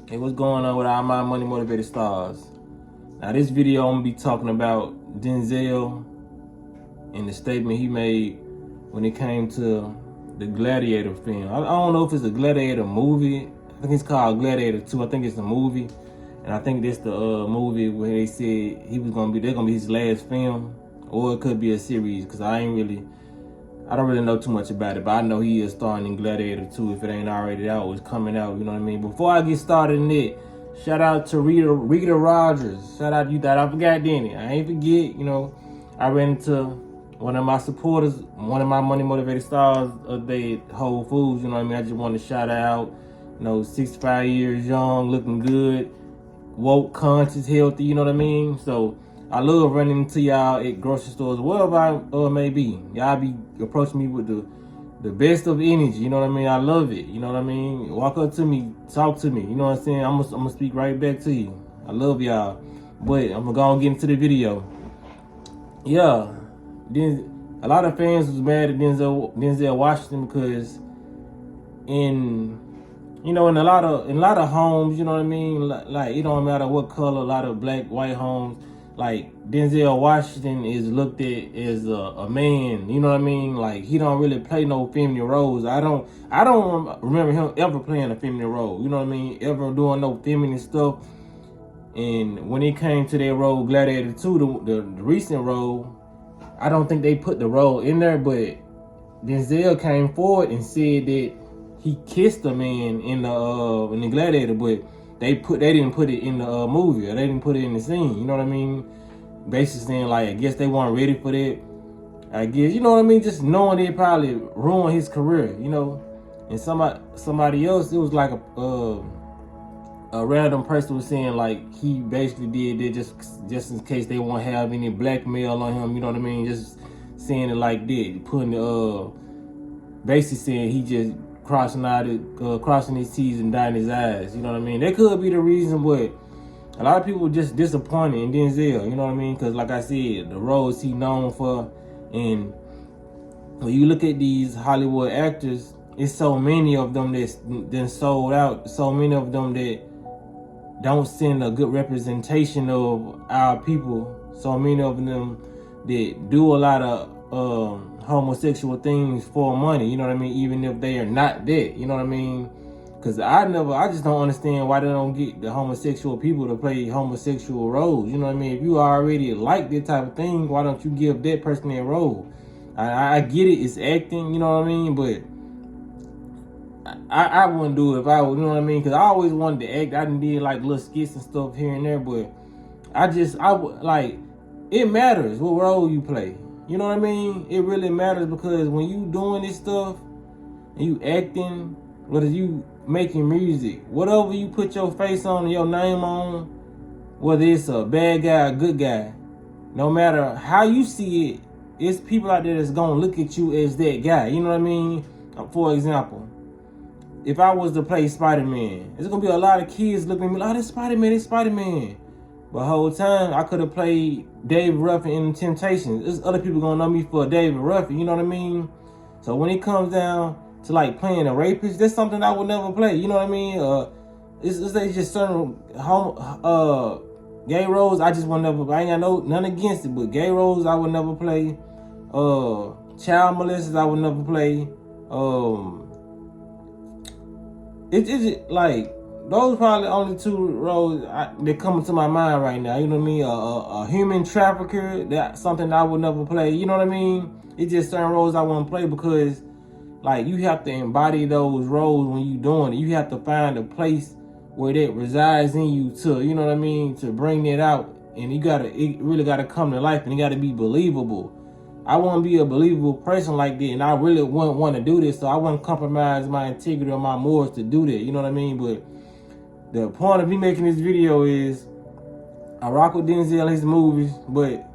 Hey, what's going on with all my money motivated stars? Now this video I'm gonna be talking about Denzel and the statement he made when it came to the Gladiator film. I don't know if it's a Gladiator movie. I think it's called Gladiator 2. I think it's a movie. And I think this the movie where they said they're gonna be his last film. Or it could be a series, because I don't really know too much about it, but I know he is starring in Gladiator 2 if it ain't already out. It's coming out, you know what I mean? Before I get started in it, shout out to Rita Rogers. Shout out to you that I forgot, Danny. I ain't forget, you know. I ran into one of my supporters, one of my money motivated stars of the Whole Foods, you know what I mean? I just want to shout out, 65 years young, looking good, woke, conscious, healthy, you know what I mean? So I love running into y'all at grocery stores, wherever I may be. Y'all be approaching me with the best of energy, you know what I mean? I love it, you know what I mean? Walk up to me, talk to me, you know what I'm saying? I'm gonna speak right back to you. I love y'all. But I'm gonna go and get into the video. Yeah, a lot of fans was mad at Denzel Washington because in a lot of homes, you know what I mean? Like it don't matter what color, a lot of black, white homes, like Denzel Washington is looked at as a man, you know what I mean? Like he don't really play no feminine roles. I don't remember him ever playing a feminine role, you know what I mean? Ever doing no feminine stuff. And when it came to their role, Gladiator 2, the recent role, I don't think they put the role in there, but Denzel came forward and said that he kissed a man in the Gladiator, but they didn't put it in the movie, or they didn't put it in the scene, you know what I mean? Basically saying, like, I guess they weren't ready for that. I guess, you know what I mean? Just knowing it probably ruined his career, you know? And somebody else, it was like a random person was saying, like, he basically did that just in case they won't have any blackmail on him, you know what I mean? Just saying it like that, putting basically saying he just crossing his T's and dotting his I's, you know what I mean? That could be the reason, but a lot of people were just disappointed in Denzel, you know what I mean? Because like I said, the roles he known for, and when you look at these Hollywood actors, it's so many of them that's then sold out, so many of them that don't send a good representation of our people, so many of them that do a lot of homosexual things for money, you know what I mean? Even if they are not that, you know what I mean? Because I just don't understand why they don't get the homosexual people to play homosexual roles, you know what I mean? If you already like that type of thing, why don't you give that person that role? I get it, it's acting, you know what I mean? But I wouldn't do it if I was, you know what I mean? Because I always wanted to act. I did like little skits and stuff here and there, but I would like, it matters what role you play. You know what I mean? It really matters, because when you doing this stuff and you acting, whether you making music, whatever you put your face on and your name on, whether it's a bad guy or good guy, no matter how you see it, it's people out there that's gonna look at you as that guy. You know what I mean? For example, if I was to play Spider-Man, there's gonna be a lot of kids looking at me like, oh, that's Spider-Man, it's Spider-Man. But the whole time, I could have played David Ruffin in Temptations. There's other people gonna know me for David Ruffin, you know what I mean? So when it comes down to like playing a rapist, that's something I would never play, you know what I mean? It's just certain gay roles I just would never, I ain't got none against it, but gay roles I would never play. Child molesters I would never play. It's like, those probably only two roles that come to my mind right now. You know what I mean? A human trafficker, that's something I would never play. You know what I mean? It's just certain roles I want to play, because like you have to embody those roles when you doing it. You have to find a place where that resides in you to, you know what I mean, to bring that out. And it really gotta come to life, and it gotta be believable. I want to be a believable person like that, and I really wouldn't want to do this, so I wouldn't compromise my integrity or my morals to do that, you know what I mean? But the point of me making this video is, I rock with Denzel in his movies, but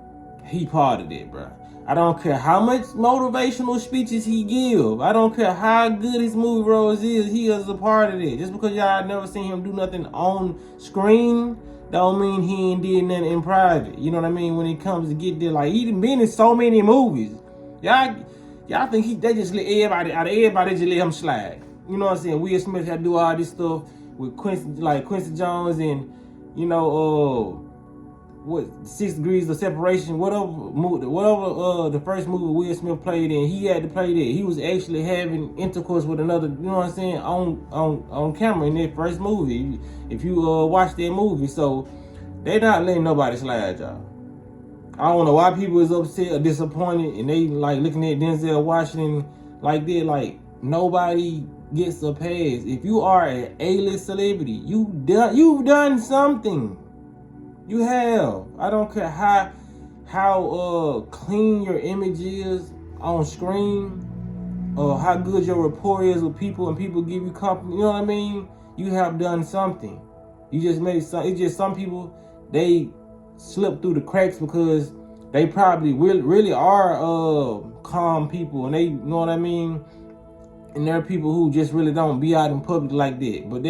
he part of that, bro. I don't care how much motivational speeches he give. I don't care how good his movie roles is. He is a part of it. Just because y'all never seen him do nothing on screen, don't mean he ain't did nothing in private. You know what I mean? When it comes to get there, like, he done been in so many movies. Y'all think they just let everybody, out of everybody, just let him slide. You know what I'm saying? Will Smith had to do all this stuff. with Quincy Jones and you know what 6 Degrees of Separation, whatever the first movie Will Smith played in, he had to play that. He was actually having intercourse with another, you know what I'm saying, on camera in that first movie. If you watch that movie, so they not letting nobody slide, y'all. I don't know why people is upset or disappointed and they like looking at Denzel Washington like that. Like nobody gets a pass. If you are an A-list celebrity, you've done something. You have. I don't care how clean your image is on screen, or how good your rapport is with people, and people give you compliment. You know what I mean? You have done something. You just made some. It's just some people, they slip through the cracks because they probably really are calm people, and they, you know what I mean. And there are people who just really don't be out in public like that. But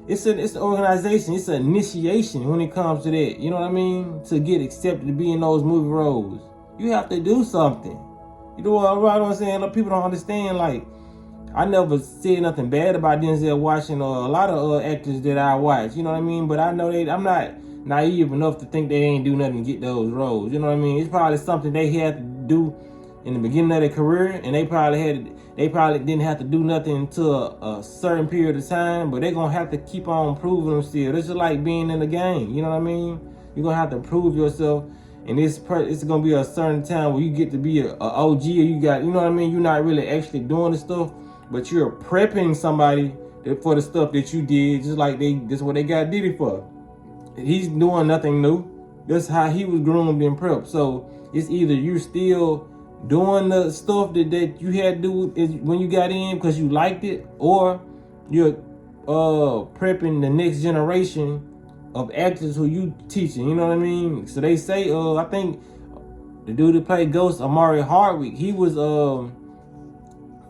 it's an organization, it's an initiation when it comes to that. You know what I mean? To get accepted to be in those movie roles, you have to do something. You know what I'm saying? Like, people don't understand. Like, I never said nothing bad about Denzel Washington or a lot of actors that I watch. You know what I mean? But I know I'm not naive enough to think they ain't do nothing to get those roles. You know what I mean? It's probably something they had to do in the beginning of their career, and they probably didn't have to do nothing until a certain period of time, but they're gonna have to keep on proving them still. It's just like being in the game, you know what I mean? You're gonna have to prove yourself, and it's gonna be a certain time where you get to be a OG, or you know what I mean? You're not really actually doing the stuff, but you're prepping somebody for the stuff that you did, just like that's what they got Diddy for. He's doing nothing new. That's how he was groomed and prepped. So it's either you're still doing the stuff that you had to do when you got in because you liked it, or you're prepping the next generation of actors who you teaching. You know what I mean? So they say, I think the dude that played Ghost, Amari Hardwick, he was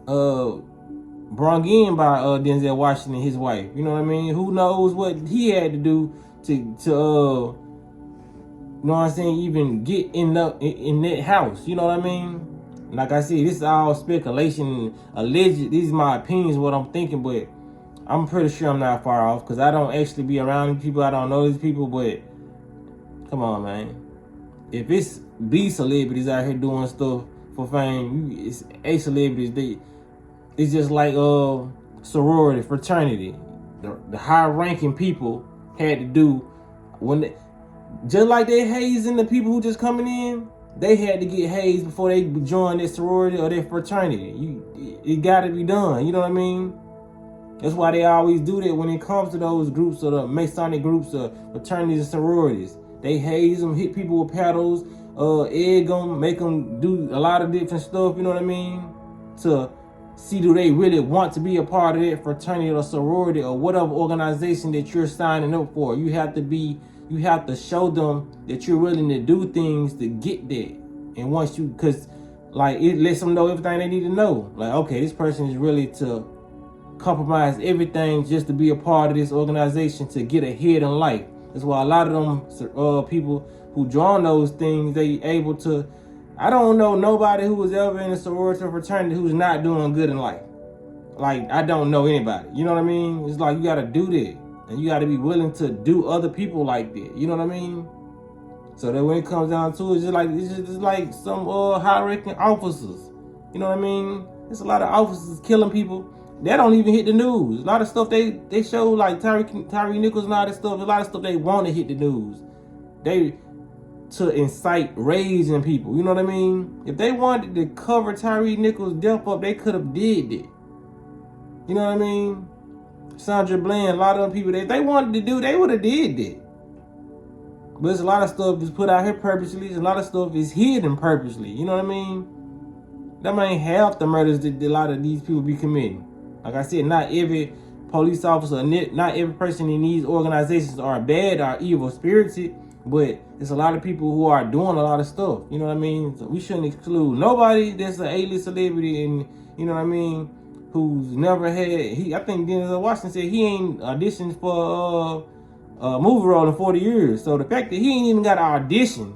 brought in by Denzel Washington and his wife. You know what I mean? Who knows what he had to do to you know what I'm saying, even get in that house. You know what I mean? Like I said, this is all speculation, alleged. These are my opinions, what I'm thinking, but I'm pretty sure I'm not far off because I don't actually be around these people. I don't know these people, but come on, man. If it's B celebrities out here doing stuff for fame, it's A celebrities. It's just like sorority, fraternity. The high-ranking people had to do just like they hazing the people who just coming in. They had to get hazed before they join their sorority or their fraternity. It got to be done. You know what I mean? That's why they always do that when it comes to those groups, or the Masonic groups, or fraternities and sororities. They haze them, hit people with paddles, egg them, make them do a lot of different stuff. You know what I mean? To see, do they really want to be a part of that fraternity or sorority or whatever organization that you're signing up for. You have to show them that you're willing to do things to get there. And once you, because like it lets them know everything they need to know. Like, okay, this person is really to compromise everything just to be a part of this organization to get ahead in life. That's why a lot of them people who join those things, they able to. I don't know nobody who was ever in a sorority or fraternity who's not doing good in life. Like, I don't know anybody. You know what I mean? It's like you got to do that. And you got to be willing to do other people like that. You know what I mean? So that when it comes down to it, it's just like some high-ranking officers. You know what I mean? There's a lot of officers killing people. They don't even hit the news. A lot of stuff they show, like Tyree Nichols and all that stuff. A lot of stuff they want to hit the news. To incite rage in people. You know what I mean? If they wanted to cover Tyree Nichols' death up, they could have did it. You know what I mean? Sandra Bland, a lot of them people, if they wanted to do, they would have did that. But there's a lot of stuff that's put out here purposely. A lot of stuff is hidden purposely. You know what I mean? That ain't half the murders that a lot of these people be committing. Like I said, not every police officer, not every person in these organizations are bad or evil spirited, but there's a lot of people who are doing a lot of stuff. You know what I mean? So we shouldn't exclude nobody that's an A-list celebrity, and you know what I mean, who's never had. I think Denzel Washington said he ain't auditioned for a movie role in 40 years. So the fact that he ain't even got an audition,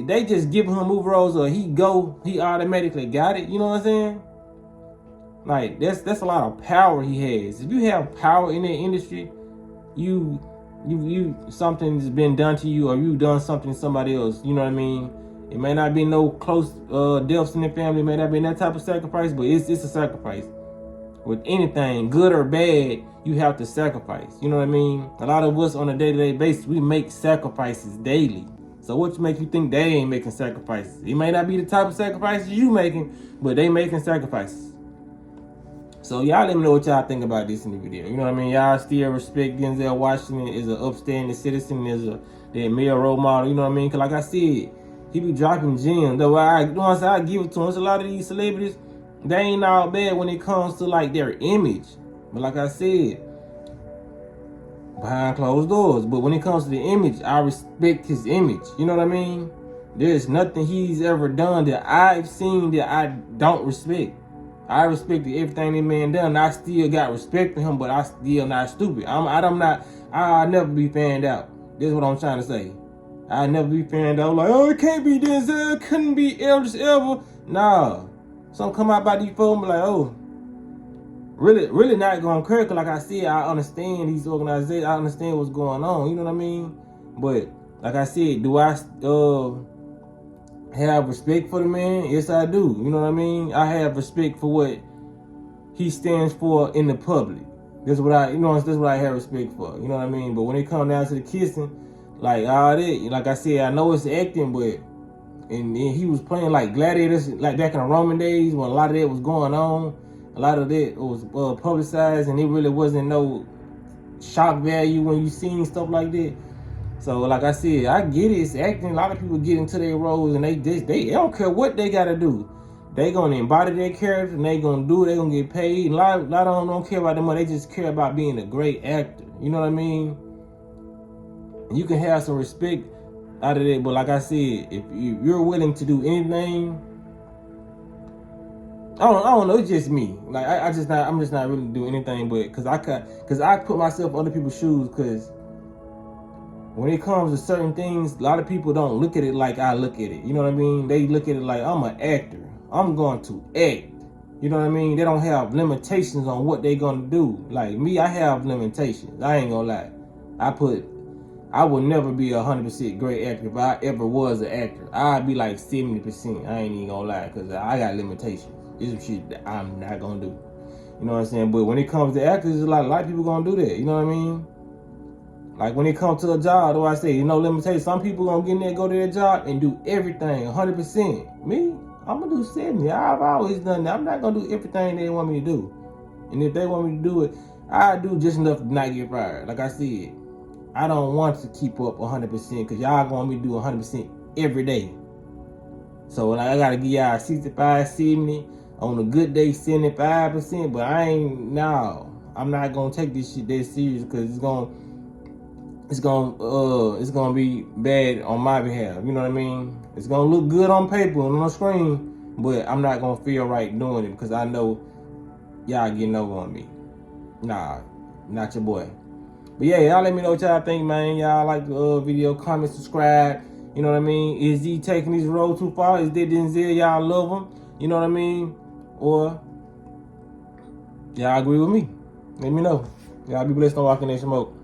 they just giving him movie roles, or he automatically got it. You know what I'm saying? Like that's a lot of power he has. If you have power in the industry, you something's been done to you, or you've done something to somebody else. You know what I mean? It may not be no close deaths in the family, it may not be that type of sacrifice, but it's a sacrifice. With anything, good or bad, you have to sacrifice. You know what I mean? A lot of us on a day-to-day basis, we make sacrifices daily. So what makes you think they ain't making sacrifices? It may not be the type of sacrifices you making, but they making sacrifices. So y'all let me know what y'all think about this in the video. You know what I mean? Y'all still respect Denzel Washington as an upstanding citizen, as a male role model. You know what I mean? Because like I said, he be dropping gems. Though I give it to him. It's a lot of these celebrities, they ain't all bad when it comes to like their image. But like I said, behind closed doors. But when it comes to the image, I respect his image. You know what I mean? There's nothing he's ever done that I've seen that I don't respect. I respected everything that man done. I still got respect for him, but I still not stupid. I'll never be fanned out. This is what I'm trying to say. I'll never be fanned out like, oh, it can't be Denzel, it couldn't be Eldris ever. Nah. Something come out by these folks, be like, oh, really not gonna care. Cause like I said, I understand these organizations, I understand what's going on. You know what I mean? But like I said, do I have respect for the man? Yes, I do. You know what I mean? I have respect for what he stands for in the public. That's what I have respect for. You know what I mean? But when it comes down to the kissing, like all that, like I said, I know it's acting, but and he was playing like gladiators, like back in the Roman days when a lot of that was going on. A lot of that was publicized, and it really wasn't no shock value when you seen stuff like that. So like I said, I get it, it's acting. A lot of people get into their roles and they don't care what they gotta do. They gonna embody their character and they gonna do it, they gonna get paid. A lot of them don't care about the money, they just care about being a great actor. You know what I mean? And you can have some respect out of that, but like I said, if you're willing to do anything, I don't know, it's just me. Like I'm just not really doing anything, but cause I put myself in other people's shoes, cause when it comes to certain things, a lot of people don't look at it like I look at it. You know what I mean? They look at it like I'm an actor. I'm going to act. You know what I mean? They don't have limitations on what they're going to do. Like me, I have limitations. I ain't going to lie. I would never be 100% great actor if I ever was an actor. I'd be like 70%. I ain't even going to lie, because I got limitations. It's some shit that I'm not going to do. You know what I'm saying? But when it comes to actors, a lot of people going to do that. You know what I mean? Like when it comes to a job, though, I say, you know, limitations. Some people gonna get in there, go to their job, and do everything 100%. Me, I'm gonna do 70. I've always done that. I'm not gonna do everything they want me to do. And if they want me to do it, I do just enough to not get fired. Like I said, I don't want to keep up 100% because y'all want me to do 100% every day. So like, I gotta give y'all 65, 70. On a good day, 75%. But I'm not gonna take this shit that serious, because it's gonna be bad on my behalf. You know what I mean? It's gonna look good on paper and on the screen, but I'm not gonna feel right doing it because I know y'all getting over on me. Nah, not your boy. But yeah, y'all let me know what y'all think, man. Y'all like the video, comment, subscribe. You know what I mean? Is he taking this road too far? Is that Denzel? Y'all love him? You know what I mean? Or y'all agree with me? Let me know. Y'all be blessed on walking in smoke.